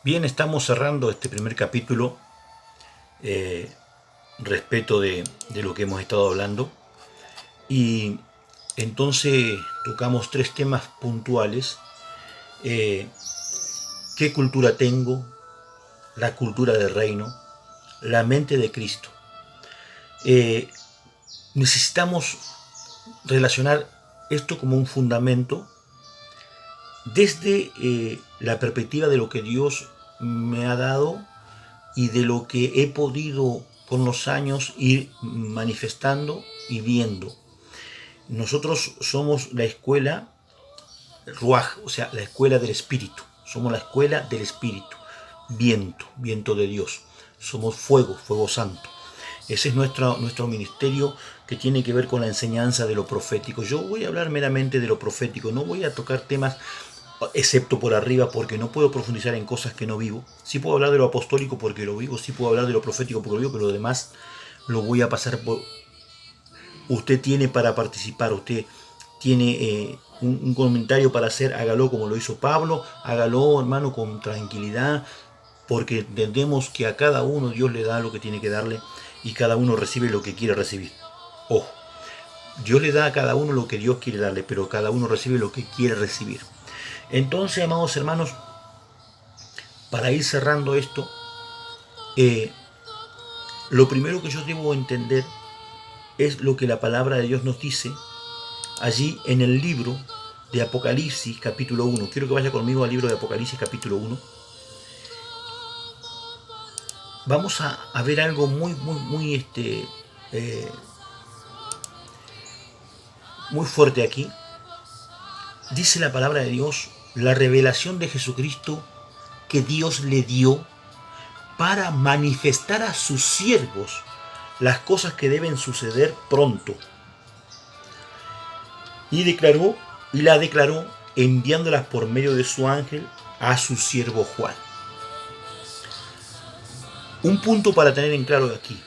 Bien, estamos cerrando este primer capítulo eh, respecto de lo que hemos estado hablando y entonces tocamos tres temas puntuales. eh, ¿Qué cultura tengo? La cultura del reino, la mente de Cristo. Eh, Necesitamos relacionar esto como un fundamento desde la perspectiva de lo que Dios me ha dado y de lo que he podido con los años ir manifestando y viendo. Nosotros somos la escuela Ruaj, o sea, la escuela del Espíritu. Somos la escuela del Espíritu. Viento, viento de Dios. Somos fuego, fuego santo. Ese es nuestro ministerio que tiene que ver con la enseñanza de lo profético. Yo voy a hablar meramente de lo profético, no voy a tocar temas excepto por arriba, porque no puedo profundizar en cosas que no vivo. Sí puedo hablar de lo apostólico porque lo vivo, sí puedo hablar de lo profético porque lo vivo, pero lo demás lo voy a pasar por... Usted tiene para participar, usted tiene un comentario para hacer, hágalo como lo hizo Pablo, hágalo, hermano, con tranquilidad, porque entendemos que a cada uno Dios le da lo que tiene que darle y cada uno recibe lo que quiere recibir. Ojo, Dios le da a cada uno lo que Dios quiere darle, pero cada uno recibe lo que quiere recibir. Entonces, amados hermanos, para ir cerrando esto, eh, lo primero que yo debo entender es lo que la palabra de Dios nos dice allí en el libro de Apocalipsis capítulo 1. Quiero que vaya conmigo al libro de Apocalipsis capítulo 1. Vamos a ver algo eh, muy fuerte aquí. Dice la palabra de Dios, la revelación de Jesucristo que Dios le dio para manifestar a sus siervos las cosas que deben suceder pronto. Y la declaró enviándolas por medio de su ángel a su siervo Juan. Un punto para tener en claro de aquí.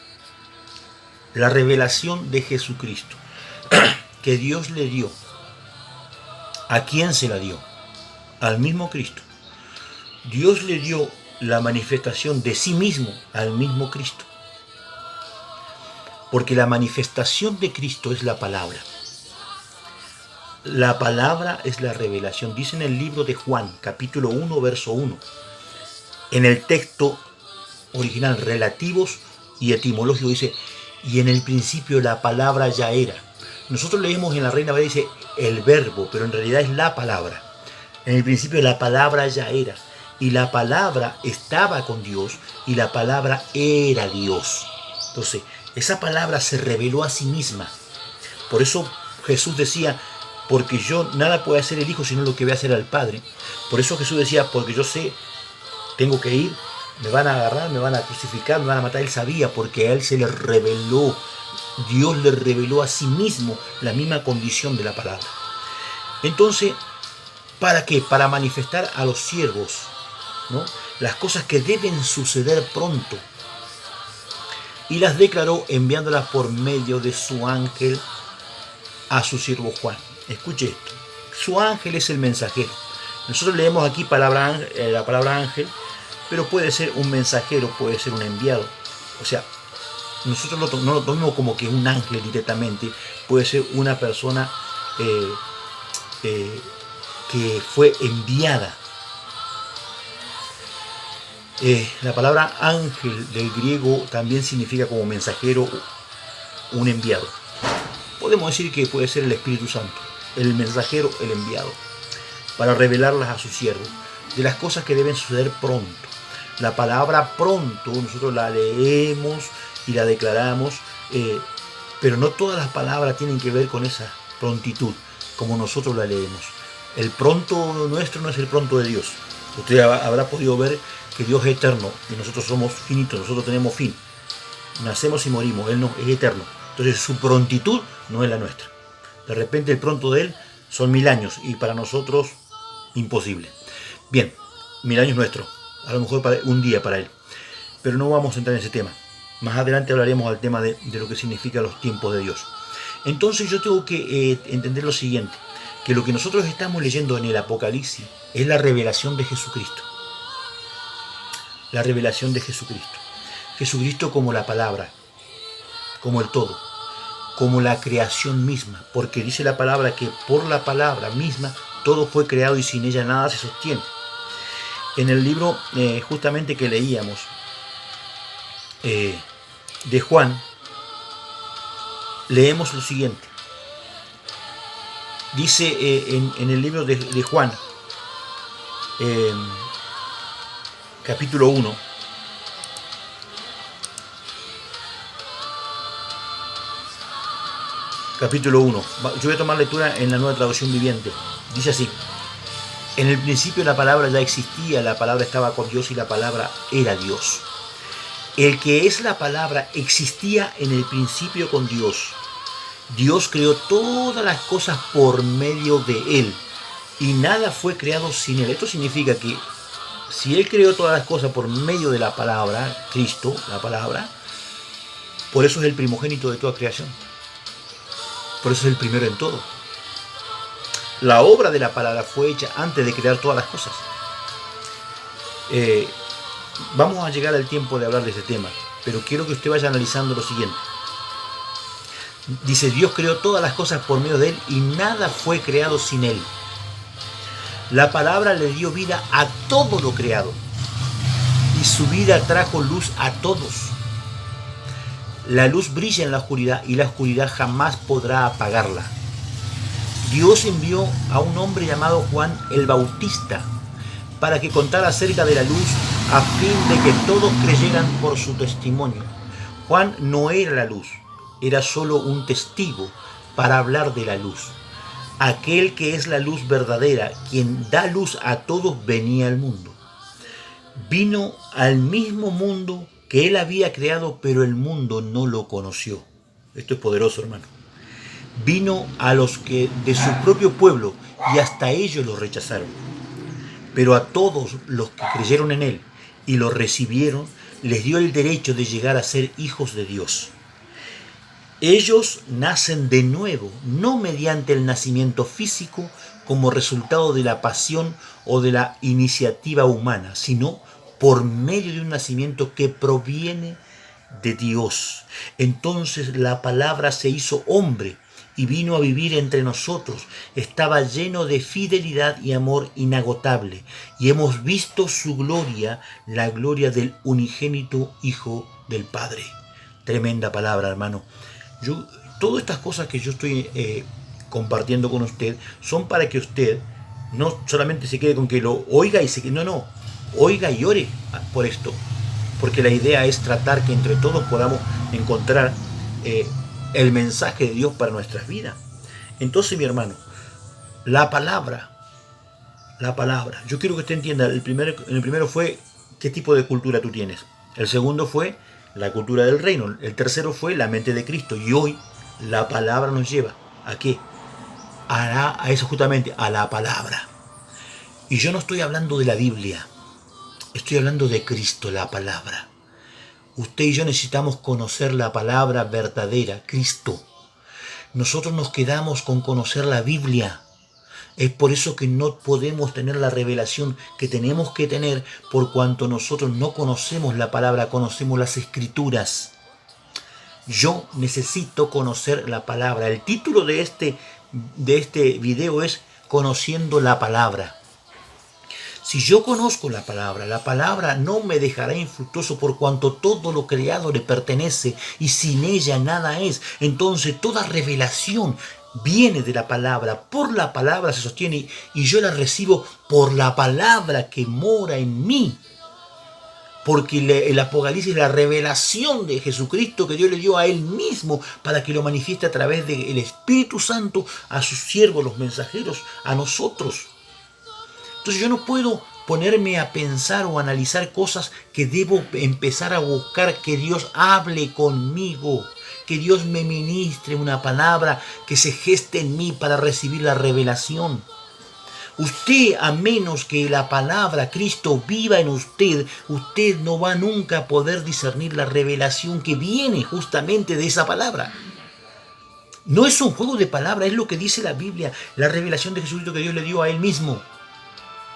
La revelación de Jesucristo que Dios le dio. ¿A quién se la dio? Al mismo Cristo. Dios le dio la manifestación de sí mismo al mismo Cristo. Porque la manifestación de Cristo es la palabra. La palabra es la revelación. Dice en el libro de Juan, capítulo 1, verso 1. En el texto original, relativos y etimológico, dice, y en el principio la palabra ya era. Nosotros leemos en la Reina Valera, dice el verbo, pero en realidad es la palabra. En el principio la palabra ya era. Y la palabra estaba con Dios y la palabra era Dios. Entonces, esa palabra se reveló a sí misma. Por eso Jesús decía, porque yo nada puede hacer el Hijo sino lo que ve hacer al Padre. Por eso Jesús decía, porque yo sé, tengo que ir, me van a agarrar, me van a crucificar, me van a matar. Él sabía, porque a él se le reveló, Dios le reveló a sí mismo la misma condición de la palabra. Entonces, ¿para qué? Para manifestar a los siervos, ¿no?, las cosas que deben suceder pronto. Y las declaró enviándolas por medio de su ángel a su siervo Juan. Escuche esto. Su ángel es el mensajero. Nosotros leemos aquí la palabra ángel, pero puede ser un mensajero, puede ser un enviado. O sea, nosotros no lo tomamos como que un ángel directamente, puede ser una persona que fue enviada. La palabra ángel del griego también significa como mensajero, un enviado. Podemos decir que puede ser el Espíritu Santo, el mensajero, el enviado, para revelarlas a sus siervos, de las cosas que deben suceder pronto. La palabra pronto nosotros la leemos y la declaramos, pero no todas las palabras tienen que ver con esa prontitud, como nosotros la leemos. El pronto nuestro no es el pronto de Dios. Usted habrá podido ver que Dios es eterno y nosotros somos finitos, nosotros tenemos fin. Nacemos y morimos, Él no es eterno. Entonces su prontitud no es la nuestra. De repente el pronto de Él son 1000 años y para nosotros imposible. Bien, 1000 años nuestro, a lo mejor un día para Él. Pero no vamos a entrar en ese tema. Más adelante hablaremos al tema de lo que significan los tiempos de Dios. Entonces yo tengo que entender lo siguiente, que lo que nosotros estamos leyendo en el Apocalipsis es la revelación de Jesucristo. la revelación de Jesucristo. Jesucristo como la palabra, como el todo, como la creación misma, porque dice la palabra que por la palabra misma todo fue creado y sin ella nada se sostiene. En el libro justamente que leíamos de Juan, leemos lo siguiente. Dice en el libro de Juan, capítulo 1, capítulo 1. Yo voy a tomar lectura en la Nueva Traducción Viviente. Dice así: en el principio la palabra ya existía, la palabra estaba con Dios y la palabra era Dios. El que es la palabra existía en el principio con Dios. Dios creó todas las cosas por medio de Él y nada fue creado sin Él. Esto significa que si Él creó todas las cosas por medio de la palabra, Cristo, la palabra, por eso es el primogénito de toda creación. Por eso es el primero en todo. La obra de la palabra fue hecha antes de crear todas las cosas. Vamos a llegar al tiempo de hablar de ese tema, pero quiero que usted vaya analizando lo siguiente. Dice, Dios creó todas las cosas por medio de Él y nada fue creado sin Él. La palabra le dio vida a todo lo creado y su vida trajo luz a todos. La luz brilla en la oscuridad y la oscuridad jamás podrá apagarla. Dios envió a un hombre llamado Juan el Bautista para que contara acerca de la luz a fin de que todos creyeran por su testimonio. Juan no era la luz, era solo un testigo para hablar de la luz. Aquel que es la luz verdadera, quien da luz a todos, venía al mundo. Vino al mismo mundo que él había creado, pero el mundo no lo conoció. Esto es poderoso, hermano. Vino a los que de su propio pueblo y hasta ellos lo rechazaron. Pero a todos los que creyeron en él y lo recibieron, les dio el derecho de llegar a ser hijos de Dios. Ellos nacen de nuevo, no mediante el nacimiento físico como resultado de la pasión o de la iniciativa humana, sino por medio de un nacimiento que proviene de Dios. Entonces la palabra se hizo hombre y vino a vivir entre nosotros. Estaba lleno de fidelidad y amor inagotable, y hemos visto su gloria, la gloria del unigénito Hijo del Padre. Tremenda palabra, hermano. Todas estas cosas que yo estoy compartiendo con usted son para que usted no solamente se quede con que lo oiga y se quede, no, oiga y ore por esto, porque la idea es tratar que entre todos podamos encontrar el mensaje de Dios para nuestras vidas. Entonces, mi hermano, la palabra, yo quiero que usted entienda, el primero fue qué tipo de cultura tú tienes, el segundo fue la cultura del reino, el tercero fue la mente de Cristo, y hoy la palabra nos lleva ¿a qué? A eso justamente, a la palabra. Y yo no estoy hablando de la Biblia, estoy hablando de Cristo, la palabra. Usted y yo necesitamos conocer la palabra verdadera, Cristo. Nosotros nos quedamos con conocer la Biblia. Es por eso que no podemos tener la revelación que tenemos que tener, por cuanto nosotros no conocemos la palabra, conocemos las Escrituras. Yo necesito conocer la palabra. El título de este video es Conociendo la Palabra. Si yo conozco la palabra no me dejará infructuoso, por cuanto todo lo creado le pertenece y sin ella nada es. Entonces toda revelación viene de la palabra, por la palabra se sostiene y yo la recibo por la palabra que mora en mí. Porque el Apocalipsis es la revelación de Jesucristo que Dios le dio a Él mismo para que lo manifieste a través del Espíritu Santo a sus siervos, los mensajeros, a nosotros. Entonces yo no puedo ponerme a pensar o analizar cosas que debo empezar a buscar que Dios hable conmigo, que Dios me ministre una palabra que se geste en mí para recibir la revelación. Usted, a menos que la palabra Cristo viva en usted, usted no va nunca a poder discernir la revelación que viene justamente de esa palabra. No es un juego de palabras, es lo que dice la Biblia, la revelación de Jesucristo que Dios le dio a Él mismo.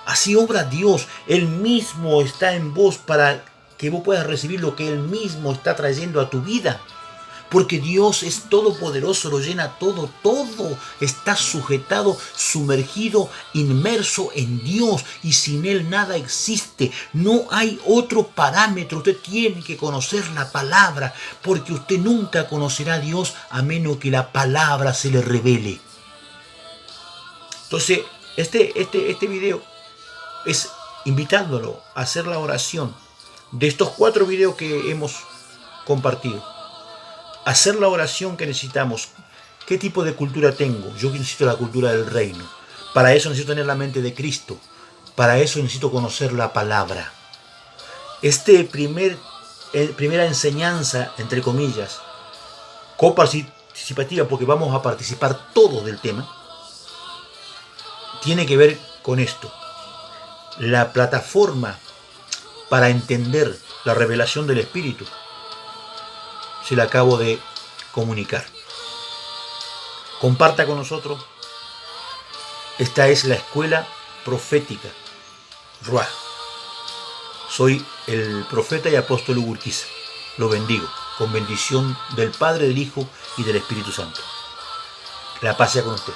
Así obra Dios. Él mismo está en vos para que vos puedas recibir lo que Él mismo está trayendo a tu vida. Porque Dios es todopoderoso, lo llena todo, todo está sujetado, sumergido, inmerso en Dios, y sin Él nada existe. No hay otro parámetro. Usted tiene que conocer la palabra, porque usted nunca conocerá a Dios a menos que la palabra se le revele. Entonces, este video es invitándolo a hacer la oración de estos 4 videos que hemos compartido. Hacer la oración que necesitamos. ¿Qué tipo de cultura tengo? Yo necesito la cultura del reino. Para eso necesito tener la mente de Cristo. Para eso necesito conocer la palabra. Primera enseñanza, entre comillas, coparticipativa, porque vamos a participar todos del tema, tiene que ver con esto. La plataforma para entender la revelación del Espíritu se la acabo de comunicar. Comparta con nosotros. Esta es la escuela profética Ruach. Soy el profeta y apóstol Hugo Urquiza. Lo bendigo con bendición del Padre, del Hijo y del Espíritu Santo. La paz sea con usted.